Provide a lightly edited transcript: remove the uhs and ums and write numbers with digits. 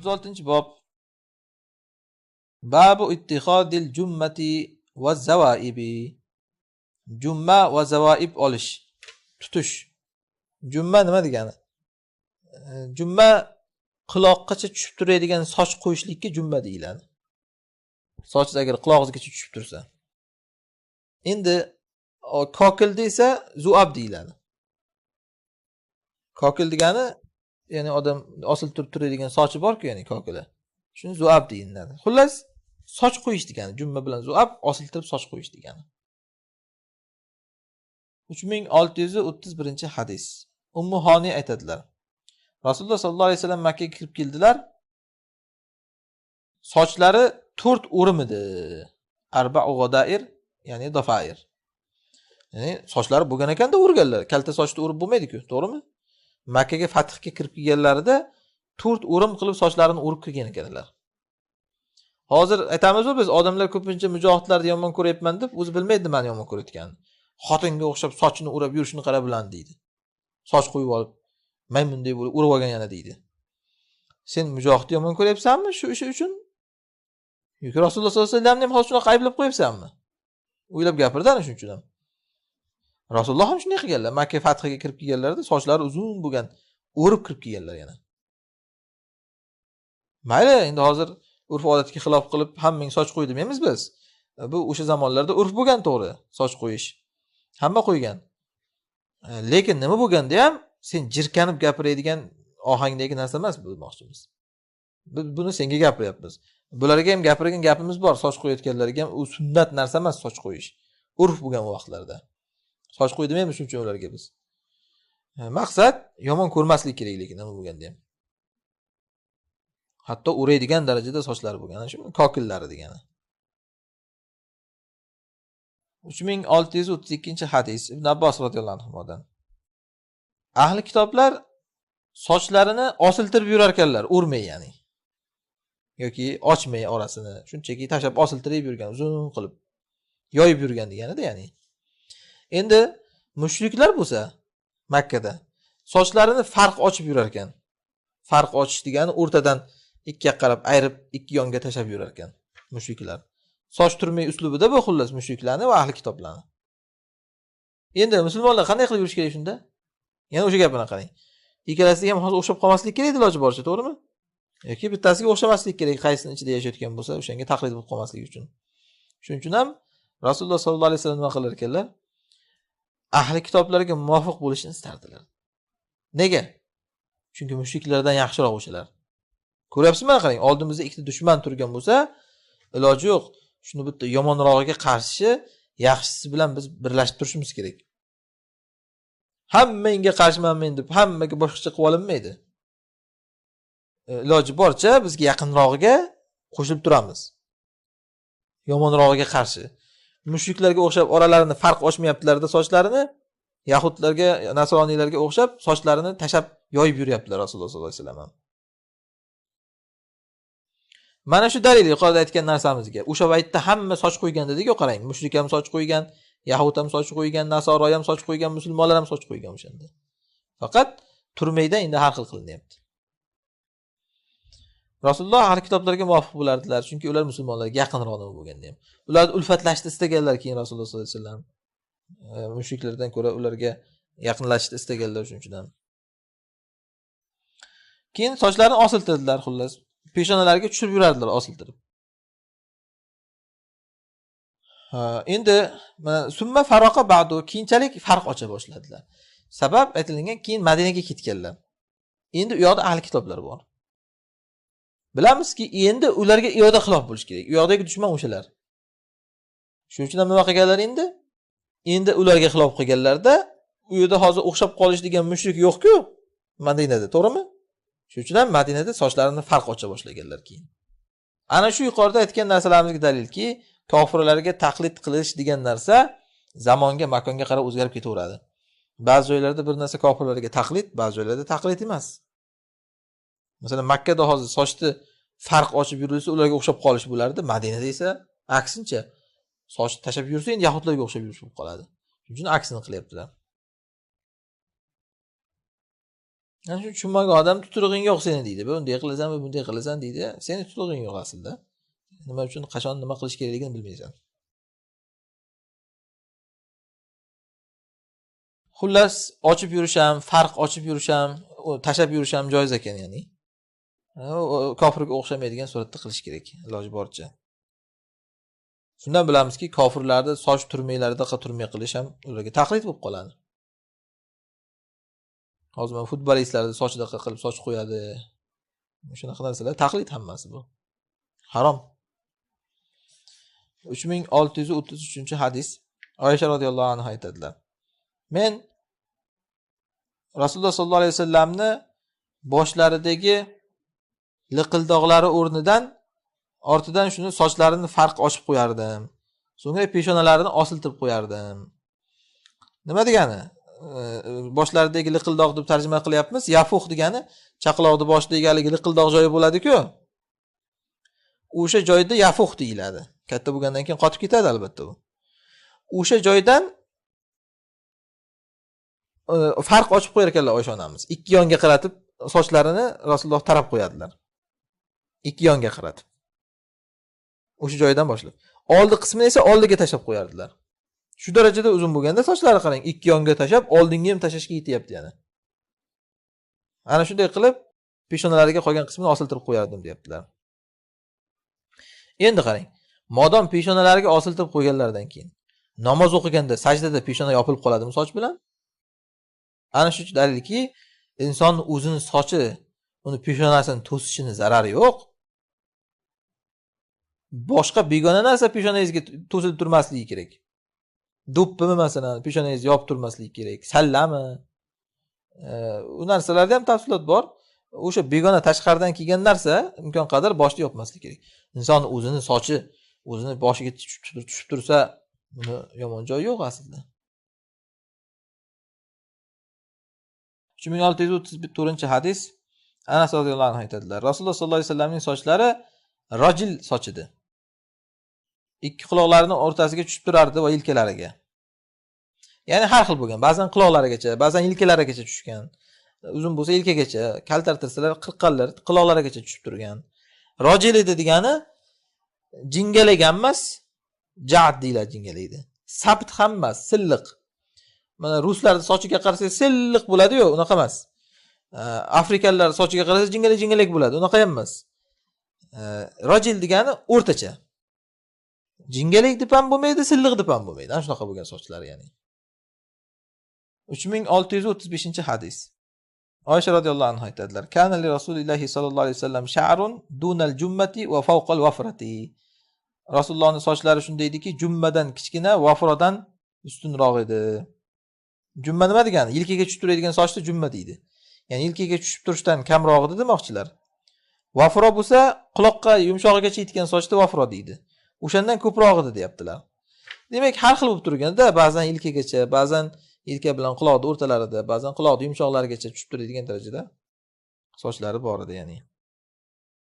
36-bob. Babu ittikhadil jummati va zawaibi. Jumma va zavaib olish, tutish. Jumma nima degani? Jumma quloqqacha tushib turadigan soch qo'yishlikka jumma deyiladi. Soch agar quloqingizgacha tushib tursa. Endi kokil desa zuab deyiladi. Kokil degani, ya'ni odam osil turadigan sochi bor-ku, ya'ni kokila. Shuni zuab deyiladi. Xullas, soch qo'yish degani, jumma bilan zuab osiltirib soch qo'yish degani. 3631-hadis. Ummu Hani aytadilar. Rasululloh sallallohu alayhi vasallam Makka ga kirib keldilar. Sochlari 4 o'rim edi. Arba'u g'adair, ya'ni dafair. Ya'ni sochlari bo'lgan ekanda o'rganlar. Kalta sochni o'rib bo'lmaydi-ku, to'g'rimi? Makka ga fathga kirib kelganlarida 4 o'rim qilib sochlarini o'rib kirgan ekanlar. Hozir aytamiz-ku biz odamlar ko'pincha mujohidlarni yomon ko'ryapman deb, o'zi bilmaydi nimani yomon ko'rayotganini. Xotinga o'xshab sochini o'rab yurishini qara bilan deydi. Soch qo'yib olib, maymunday bo'lib o'rib olgan yana deydi. Sen mujohidni yomon ko'ryapsanmi shu ishi uchun? Yoki Rasululloh sollallohu alayhi vasallamni ham hozir shunaqa ayblab qo'yapsanmi? O'ylab gapirdi ana shuning uchun ham. Rasululloh ham shunday qilganlar. Makka fathiga kirib kelganlarida sochlari uzun bo'lgan, o'rib kirib kelganlar yana. Mayli, endi hozir urf odatga xilof qilib hammang soch qo'y demaymiz biz. Bu o'sha zamonlarda urf bo'lgan, to'g'ri, soch qo'yish. Hamma qo'ygan. Lekin nima bo'lganda ham sen jirkanib gapiradigan ohangdagi narsa emas bu demoqchimiz. Biz buni senga gapiryapmiz. Bularga ham gapirgan gapimiz bor, soch qo'yayotganlarga ham u sunnat narsa emas soch qo'yish. Urf bo'lgan vaqtlarda. Soch qo'y demaymiz shuncha ularga biz. Maqsad yomon ko'rmaslik kerak, lekin nima bo'lganda ham. Hatto o'raydigan darajada sochlari bo'lgan, shu kokillari degani. 3632-hadis Ibn Abbos radhiyallohu anhudan. Ahli kitoblar sochlarini osiltirib yurar ekanlar, o'rmay ya'ni. Yoki ochmay orasini, shunchaki tashab osiltirib yurgan, uzun qilib yoyib yurgan deganida ya'ni. Endi mushriklar bo'lsa Makka da sochlarini farq ochib yurar ekan. Farq ochish degani o'rtadan ikkiga qarab ayirib, ikki yonga tashab yurar ekan mushriklar. Soch turmay uslubida bu xullas mushriklarni va ahli kitoblarni. Endi musulmonlar qanday qilib yurish kerak shunda? Yana o'sha gapini qarang. Ikkalasiga ham hozir o'xshab qolmaslik kerak iloji boricha, to'g'rimi? Yoki bittasiga o'xshamaslik kerak, qaysini ichida yashayotgan bo'lsa, o'shanga taqlid bo'lib qolmaslik uchun. Shuning uchun ham Rasululloh sollallohu alayhi vasallam nima qilar ekanlar? Ahli kitoblarga muvofiq bo'lishni istardilar. Nega? Chunki mushriklardan yaxshiroq o'shalar. Ko'ryapsizmi, qarang, oldimizda ikkita dushman turgan bo'lsa, iloji yo'q. Shuni bitta yomonrog'iga qarshi yaxshisi bilan biz birlashib turishimiz kerak. Hammaga qarshiman men deb hammaga boshqacha qilib olinmaydi. Iloji boricha bizga yaqinrog'iga qo'shilib turamiz. Yomonrog'iga qarshi. Mushriklarga o'xshab oralarini farq ochmayaptilar-da sochlarini, yahudlarga, nasroniylarga o'xshab sochlarini tashab yoyib yuryaptilar Rasululloh sollallohu alayhi vasallam. Mana shu dalil yuqorida aytgan narsamizga. O'sha vaqtda hamma soch qo'ygan dedik-ku, qarang. Mushrik ham soch qo'ygan, yahud ham soch qo'ygan, nasoro ham soch qo'ygan, musulmonlar ham soch qo'ygan o'shanda. Faqat turmayda endi har xil qilinyapti. Rasululloh ahli kitoblarga muvofiq bo'lardilar, chunki ular musulmonlarga yaqinroq bo'lganda ham. Ular ulfatlashni istaganlar keyin Rasululloh sollallohu alayhi vasallam. Mushriklardan ko'ra ularga yaqinlashishni istaganlar shuning uchun ham. Keyin sochlarini osiltirdilar xullas. Peshonalariga tushirib yurardilar osiltirib. Endi summa faroqa ba'du keyinchalik farq ocha boshladilar. Sabab aytilgan, keyin Madinaga ketganlar. Endi u yoqda ahli kitoblar bor. Bilamizki, endi ularga u yoqda xilof bo'lish kerak. U yoqdagi dushman o'shalar. Shuning uchun ham nima qilganlar endi? Endi ularga xilof qilganlarda, u yerda hozir o'xshab qolish degan mushrik yo'q-ku Madinada, to'g'rimi? Shuning uchun ham Madinada sochlarini farq ocha boshlaganlar keyin. Ana shu yuqorida aytgan narsalarimizga dalilki, kofirlarga taqlid qilish degan narsa zamonga, makonga qarab o'zgarib ketaveradi. Ba'zi joylarda bir narsa kofirlarga taqlid, ba'zi joylarda taqlid emas. Masalan, Makka da hozir sochni farq ochib yurilsa, ularga o'xshab qolish bo'lardi. Madinada esa aksincha, soch tashab yursa, endi yahudlarga o'xshab yurish bo'lib qoladi. Shuning uchun aksini qilyaptilar. Ana shu tushunmagan odam tuturug'ing yo'q seni deydi. Bunday qilasan, bunday qilasan deydi. Seni tuturug'ing yo'q aslida. Nima uchun, qachon nima qilish kerakligini bilmaysan. Xullas, ochib yurisham, farq ochib yurisham, tashab yurisham joiz ekan, ya'ni. Kofirga o'xshamaydigan suratda qilish kerak, iloji boricha. Shundan bilamizki, kofirlarni soch turmaylarida turmay qilish ham ularga taqlid bo'lib qoladi. Hozir futbolistlarni sochida qilib soch qo'yadi. Shunaqa narsalar taqlid hammasi bu. Harom. 3633-hadis. Oysha radhiyallohu anha aytadilar: Men Rasululloh sollallohu alayhi vasallamni boshlaridagi liqildoqlari o'rnidan ortidan shuni sochlarini farq ochib qo'yardim. So'ngra peshonalarini osiltirib qo'yardim. Nima degani? Boshlaridagi liqildoq deb tarjima qilyapmiz. Yafuh degani chaqaloqni boshidagi liqildoq joyi bo'ladi-ku. O'sha joyda yafuh deyiladi. Katta bo'lgandan keyin qotib ketadi albatta bu. O'sha joydan farq ochib qo'yar ekanlar Oysha onamiz. Ikki yonga qaratib sochlarini Rasululloh tarab qo'yadilar. Ikki yonga qaratib. O'sha joydan boshlab. Oldi qismini esa oldiga tashab qo'yardilar. Shu darajada uzun bo'lganda sochlari qarang, ikki yonga tashab, oldinga ham tashashga yetyapti yana. Ana shunday qilib peshonalariga qolgan qismini osiltirib qo'yardim, deyaptilar. Endi qarang, modam peshonalariga osiltirib qo'yganlardan keyin namoz o'qiganda sajdada peshona yopilib qoladimi soch bilan? Ana shu dalilki, inson o'zining sochi uni peshonasini to'sishini zarari yo'q. Boshqa begona narsa peshonangizga to'silib turmasligi kerak. Do'ppimi masalan, peshonangizni yopib turmasligi kerak. Sallami? U narsalarda ham tafsilot bor. O'sha begona tashqaridan kelgan narsa imkon qadar boshni yopmaslik kerak. Inson o'zining sochi o'zini boshiga tushib tursa, buni yomon joyi yo'q aslida. 3634-hadis. Anas roziyallohu anhu aytadilar: Rasululloh sollallohu alayhi vasallamning sochlari rajil soch edi. Ikki quloqlarining o'rtasiga tushib turardi va yelkalariga. Ya'ni har xil bo'lgan. Ba'zan quloqlarigacha, ba'zan yelkalarigacha tushgan. Uzun bo'lsa yelkagacha, kaltartirsalar qirqqanlar quloqlarigacha tushib turgan. Rajil edi degani jingalagan emas, ja'd deyiladi jingalaydi. Sabt ham emas, silliq. Mana ruslarning sochiga qarasangiz silliq bo'ladi-yu, unaqa emas. Afrikaliklar sochiga qarasangiz jingalak bo'ladi, unaqa ham emas. Rajil degani o'rtacha. Jingalak deb ham bo'lmaydi, silliq deb ham bo'lmaydi. Ana shunaqa bo'lgan sochlar, ya'ni. 3635-hadis. Oysha radhiyallohu anha aytadilar: Kana li Rasulillahi sallallohu alayhi vasallam sha'run dunal jummati va fawqal wafrati. Rasulullohning sochlari shunday ediki, jummadan kichkina, vafrodan ustunroq edi. Jumma nima degani? Yelkaga tushib turadigan sochni jumma deydi. Ya'ni yelkaga tushib turishdan kamroq edi demoqchilar. Vafro bo'lsa, quloqqa yumshog'igacha yetgan sochni vafro deydi. O'shandan ko'proq edi, deyaptilar. Demak, har xil bo'lib turganda, ba'zan yelkagacha, ba'zan yelka bilan quloqning o'rtalarida, ba'zan quloqning yumshoqlarigacha tushib turadigan darajada sochlari bor edi, ya'ni.